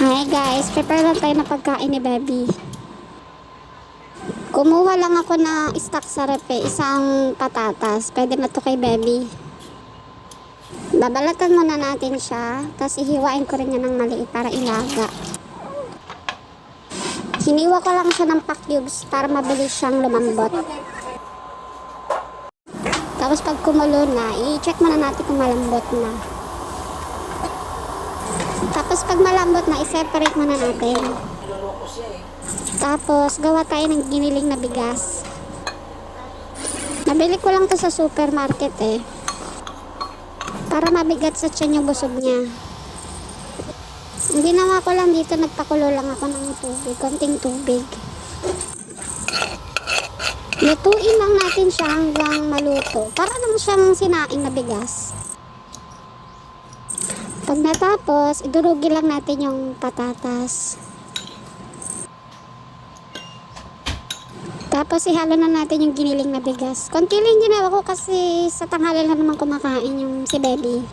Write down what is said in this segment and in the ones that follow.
Hi guys, prepare lang tayo na pagkain ni Baby. Kumuha lang ako na stock sa rep isang patatas. Pwede na to kay Baby. Babalatan muna natin siya, tapos ihiwain ko rin yan ng maliit para ilaga. Hiniwa ko lang siya ng pack cubes para mabilis siyang lumambot. Tapos pag kumulo na, i-check muna natin kung malambot na. Tapos pag malambot na, i-separate muna natin. Tapos gawa tayo ng giniling na bigas. Nabili ko lang to sa supermarket para mabigat sa tiyan yung busog niya. Ang ginawa ko lang dito, nagpakulo lang ako ng tubig, konting tubig. Lutuin lang natin siya hanggang maluto. Para lang siyang sinaing na bigas. Pag natapos, idurugi lang natin yung patatas. Tapos ihalo na natin yung giniling na bigas. Konti lang ginawa ko kasi sa tanghali lang naman kumakain yung si Baby.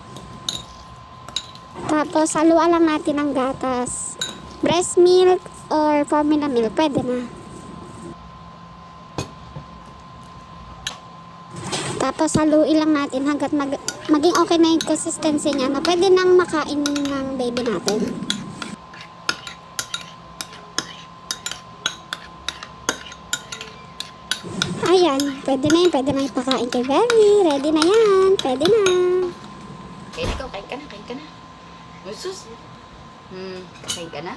Tapos haluan lang natin ng gatas. Breast milk or formula milk, pwede na. Tapos haluin lang natin hanggat maging okay na yung consistency niya na pwede nang makain ng baby natin. Ayan, pwede na yun. Pwede na ipakain kay Baby. Ready na yan. Pwede na. Okay, ikaw, kain ka na, kain ka na. Usus. Kain ka na?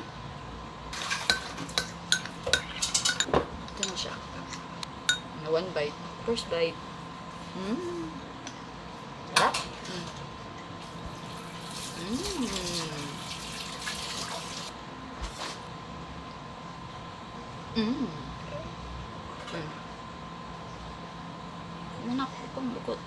Ito na siya. One bite. First bite. Sarap. Anak ko pang lukot.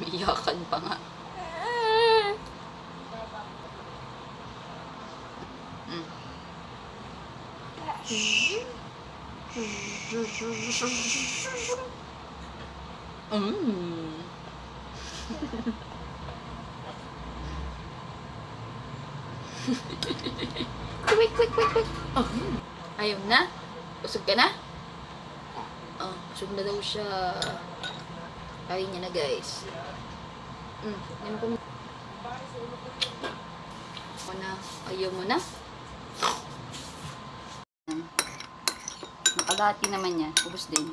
Iyakan pa nga. Quick. Oh. Ayaw na? Busog ka na? Oh, busog na daw siya. Ayaw niya na, guys. Ayaw ko na. Ayaw mo na? Nakalati naman niya. Ubus din.